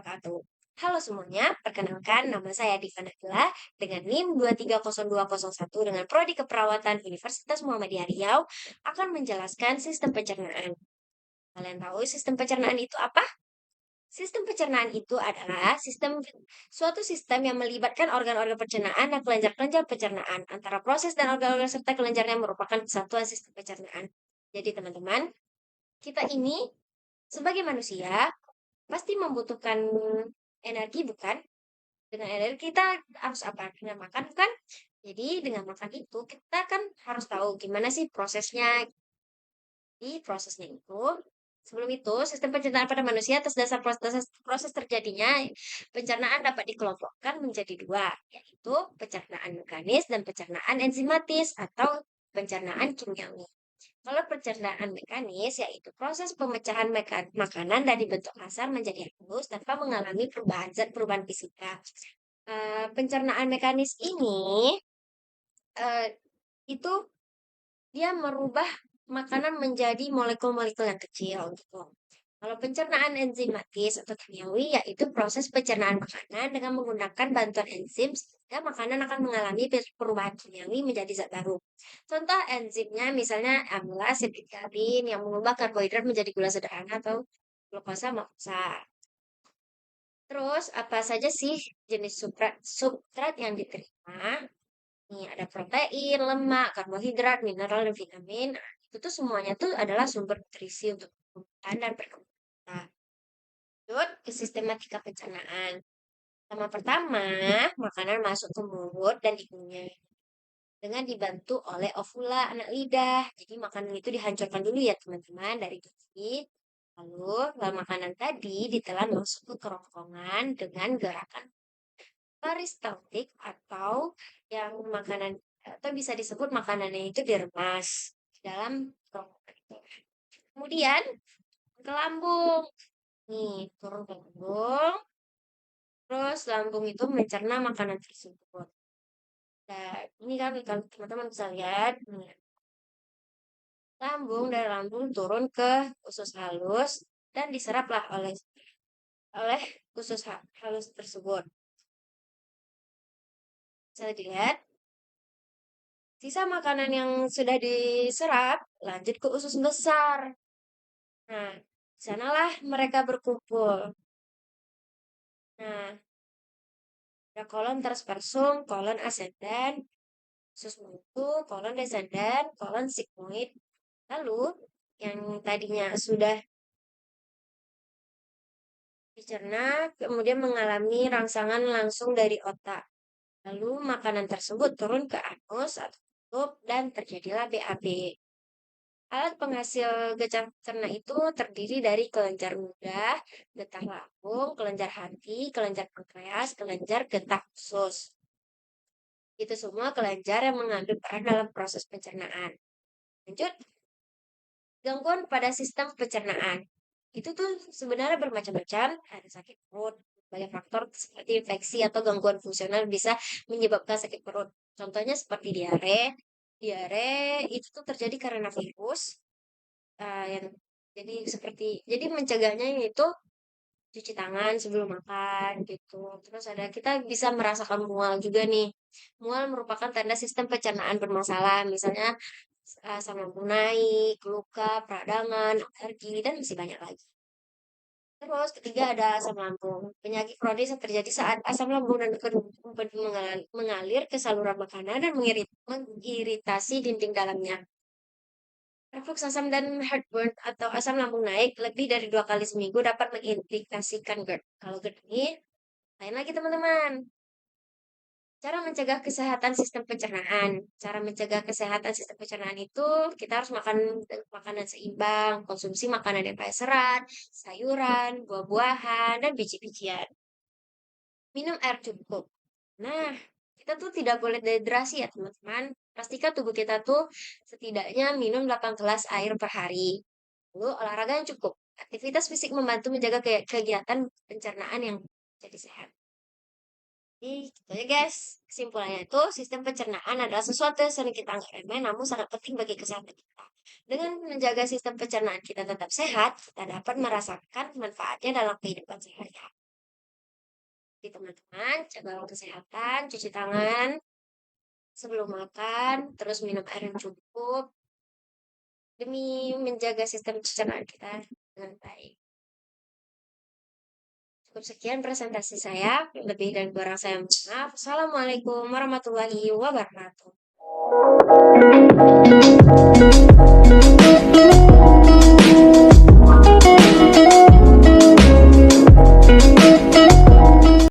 wabarakatuh. Halo semuanya, perkenalkan nama saya Diva Nabila dengan NIM 230201 dengan Prodi Keperawatan Universitas Muhammadiyah Riau akan menjelaskan sistem pencernaan. Kalian tahu sistem pencernaan itu apa? Sistem pencernaan itu adalah suatu sistem yang melibatkan organ-organ pencernaan dan kelenjar-kelenjar pencernaan. Antara proses dan organ-organ serta kelenjarnya merupakan kesatuan sistem pencernaan. Jadi teman-teman, kita ini sebagai manusia pasti membutuhkan energi, bukan? Dengan energi kita harus apa? Dengan makan, bukan? Jadi dengan makan itu kita kan harus tahu gimana sih prosesnya. Jadi prosesnya itu, sebelum itu sistem pencernaan pada manusia atas dasar proses terjadinya pencernaan dapat dikelompokkan menjadi dua, yaitu pencernaan mekanis dan pencernaan enzimatis atau pencernaan kimiawi. Kalau pencernaan mekanis, yaitu proses pemecahan makanan dari bentuk kasar menjadi halus tanpa mengalami perubahan zat perubahan fisika. Pencernaan mekanis ini eh, itu dia merubah makanan menjadi molekul-molekul yang kecil gitu. Kalau pencernaan enzimatis atau kimiawi yaitu proses pencernaan makanan dengan menggunakan bantuan enzim sehingga makanan akan mengalami perubahan kimiawi menjadi zat baru. Contoh enzimnya misalnya amilase sitikatin yang mengubah karbohidrat menjadi gula sederhana atau glukosa makrosa. Terus apa saja sih jenis substrat yang diterima? Nih, ada protein, lemak, karbohidrat, mineral, dan vitamin. Nah, itu tuh semuanya tuh adalah sumber nutrisi untuk tumbuhan dan perkembangan. Lanjut ke sistematika pencernaan. Pertama, makanan masuk ke mulut dan dikunyah dengan dibantu oleh ovula anak lidah. Jadi makanan itu dihancurkan dulu ya teman-teman dari gizi. Lalu makanan tadi ditelan masuk ke kerongkongan dengan gerakan peristaltik atau yang makanan atau bisa disebut makanannya itu diremas dalam kerongkongan itu. Kemudian ke lambung. Nih, turun ke lambung. Terus lambung itu mencerna makanan tersebut. Nah, ini kan kalau teman-teman bisa lihat, nih, lambung dari lambung turun ke usus halus dan diseraplah oleh usus halus tersebut. Bisa dilihat, sisa makanan yang sudah diserap lanjut ke usus besar. Nah, sanalah mereka berkumpul. Nah, ada kolon transversum, kolon ascendant, usus buntu, kolon descendant, kolon sigmoid. Lalu, yang tadinya sudah dicerna, kemudian mengalami rangsangan langsung dari otak. Lalu, makanan tersebut turun ke anus atau tubuh dan terjadilah BAB. Alat penghasil getah cerna itu terdiri dari kelenjar mudah, getah lambung, kelenjar hati, kelenjar pankreas, kelenjar getah usus. Itu semua kelenjar yang mengambil peran dalam proses pencernaan. Lanjut, gangguan pada sistem pencernaan. Itu tuh sebenarnya bermacam-macam, ada sakit perut, banyak faktor seperti infeksi atau gangguan fungsional bisa menyebabkan sakit perut. Contohnya seperti diare. Diare itu tuh terjadi karena virus, yang jadi mencegahnya itu cuci tangan sebelum makan gitu. Terus kita bisa merasakan mual juga nih. Mual merupakan tanda sistem pencernaan bermasalah, misalnya asam lambung naik, luka, peradangan, alergi, dan masih banyak lagi. Terus ketiga ada asam lambung. Penyakit kronis yang terjadi saat asam lambung dan empedu mengalir ke saluran makanan dan mengiritasi dinding dalamnya. Reflux asam dan heartburn atau asam lambung naik lebih dari 2 kali seminggu dapat mengindikasikan GERD. Kalau GERD ini, lain lagi teman-teman. Cara mencegah kesehatan sistem pencernaan. Cara mencegah kesehatan sistem pencernaan itu kita harus makan makanan seimbang, konsumsi makanan yang kaya serat, sayuran, buah-buahan, dan biji-bijian. Minum air cukup. Nah, kita tuh tidak boleh dehidrasi ya teman-teman. Pastikan tubuh kita tuh setidaknya minum 8 gelas air per hari. Lalu olahraga yang cukup. Aktivitas fisik membantu menjaga kegiatan pencernaan yang jadi sehat. Jadi gitu ya guys. Kesimpulannya itu sistem pencernaan adalah sesuatu yang sering kita anggap remeh namun sangat penting bagi kesehatan kita. Dengan menjaga sistem pencernaan kita tetap sehat, kita dapat merasakan manfaatnya dalam kehidupan sehari-hari. Jadi teman-teman, jaga kesehatan, cuci tangan sebelum makan, terus minum air yang cukup demi menjaga sistem pencernaan kita dengan baik. Cukup sekian presentasi saya, lebih dan kurang saya mohon maaf. Assalamualaikum warahmatullahi wabarakatuh.